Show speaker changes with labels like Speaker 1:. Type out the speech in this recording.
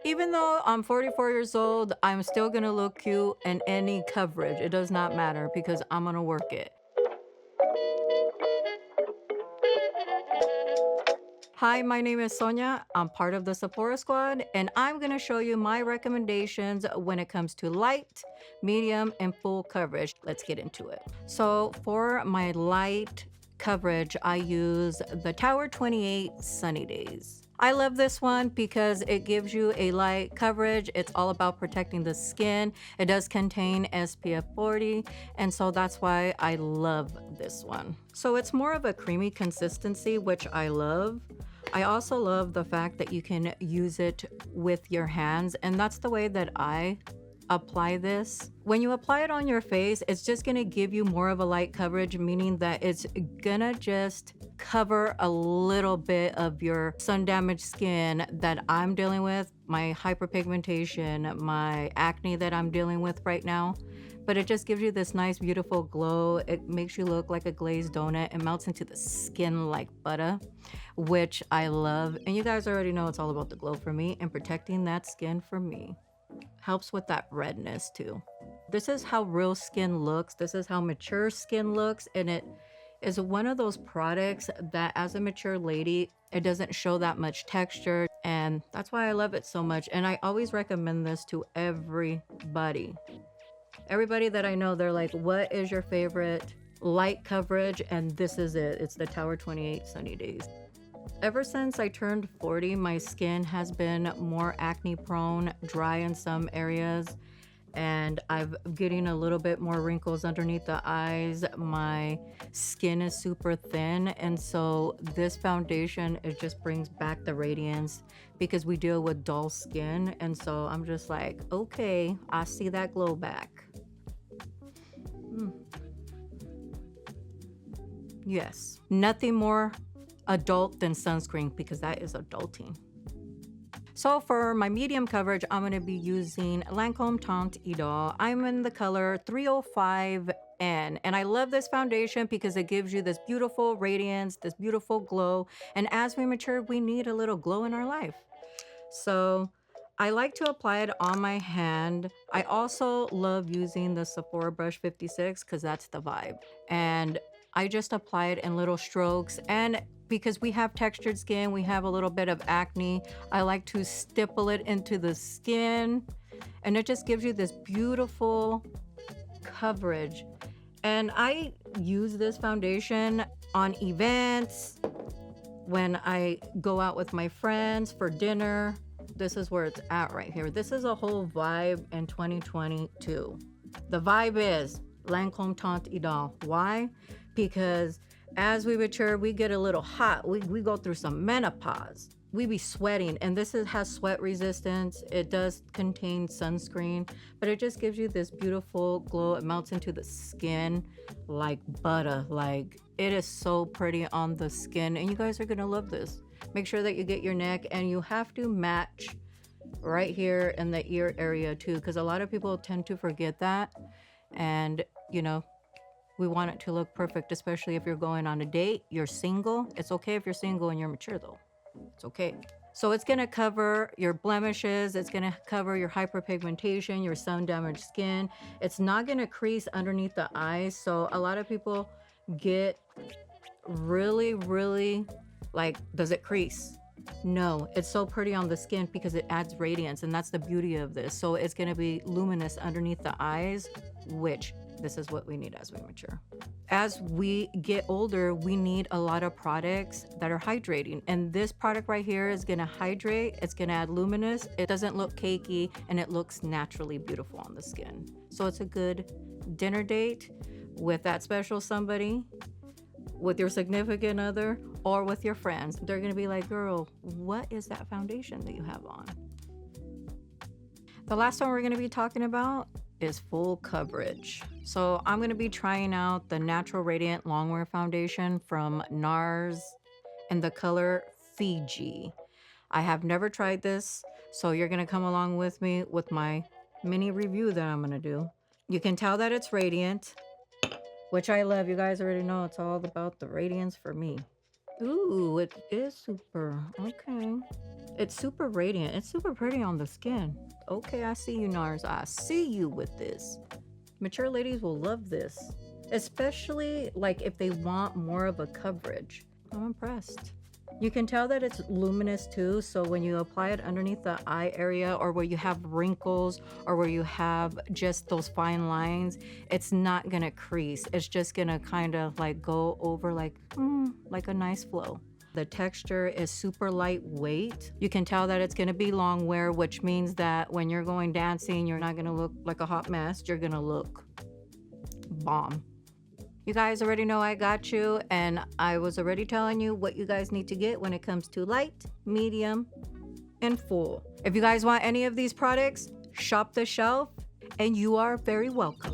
Speaker 1: Even though I'm 44 years old, I'm still gonna look cute in any coverage. It does not matter because I'm gonna work it. Hi, my name is Sonia. I'm part of the Sephora squad, and I'm going to show you my recommendations when it comes to light, medium, and full coverage. Let's get into it. So for my light coverage, I use the Tower 28 Sunny Days. I love this one because it gives you a light coverage. It's all about protecting the skin. It does contain SPF 40, and so that's why I love this one. So it's more of a creamy consistency, which I love. I also love the fact that you can use it with your hands, and that's the way that I apply this. When you apply it on your face, it's just gonna give you more of a light coverage, meaning that it's gonna just cover a little bit of your sun damaged skin that I'm dealing with, my hyperpigmentation, my acne that I'm dealing with right now. But it just gives you this nice, beautiful glow. It makes you look like a glazed donut. It melts into the skin like butter, which I love. And you guys already know it's all about the glow for me and protecting that skin for me. Helps with that redness too. This is how real skin looks. This is how mature skin looks. And it is one of those products that as a mature lady, it doesn't show that much texture. And that's why I love it so much. And I always recommend this to everybody. Everybody that I know, they're like, what is your favorite light coverage? And this is it. It's the Tower 28 Sunny Days. Ever since I turned 40, my skin has been more acne prone, dry in some areas, and I'm getting a little bit more wrinkles underneath the eyes. My skin is super thin, and so this foundation, it just brings back the radiance because we deal with dull skin. And so I'm just like, okay, I see that glow back. Yes, nothing more adult than sunscreen because that is adulting. So for my medium coverage, I'm going to be using Lancome Teint Idole. I'm in the color 305N, and I love this foundation because it gives you this beautiful radiance, this beautiful glow. And as we mature, we need a little glow in our life. So I like to apply it on my hand. I also love using the Sephora brush 56 because that's the vibe. And I just apply it in little strokes. And because we have textured skin, we have a little bit of acne, I like to stipple it into the skin. And it just gives you this beautiful coverage. And I use this foundation on events, when I go out with my friends for dinner. This is where it's at right here. This is a whole vibe in 2022. The vibe is Lancome Teint Idole. Why? Because as we mature, we get a little hot. We go through some menopause. We be sweating, and has sweat resistance. It does contain sunscreen, but it just gives you this beautiful glow. It melts into the skin like butter. Like, it is so pretty on the skin, and you guys are gonna love this. Make sure that you get your neck, and you have to match right here in the ear area too, because a lot of people tend to forget that. And we want it to look perfect, especially if you're going on a date, you're single. It's okay if you're single and you're mature though. It's okay. So it's gonna cover your blemishes, it's gonna cover your hyperpigmentation, your sun damaged skin. It's not gonna crease underneath the eyes. So a lot of people get really, really like, does it crease? No, it's so pretty on the skin because it adds radiance, and that's the beauty of this. So it's gonna be luminous underneath the eyes, which this is what we need as we mature. As we get older, we need a lot of products that are hydrating. And this product right here is gonna hydrate, it's gonna add luminous, it doesn't look cakey, and it looks naturally beautiful on the skin. So it's a good dinner date with that special somebody, with your significant other, or with your friends. They're gonna be like, girl, what is that foundation that you have on? The last one we're gonna be talking about is full coverage. So I'm gonna be trying out the Natural Radiant Longwear Foundation from NARS in the color Fiji. I have never tried this, so you're gonna come along with me with my mini review that I'm gonna do. You can tell that it's radiant, which I love. You guys already know it's all about the radiance for me. Ooh, it is super. Okay. It's super radiant. It's super pretty on the skin. Okay, I see you, Nars. I see you with this. Mature ladies will love this, especially like if they want more of a coverage. I'm impressed. You can tell that it's luminous too, so when you apply it underneath the eye area or where you have wrinkles or where you have just those fine lines, it's not gonna crease. It's just gonna kind of like go over like a nice flow. The texture is super lightweight. You can tell that it's gonna be long wear, which means that when you're going dancing, you're not gonna look like a hot mess. You're gonna look bomb. You guys already know I got you, and I was already telling you what you guys need to get when it comes to light, medium, and full. If you guys want any of these products, shop the shelf, and you are very welcome.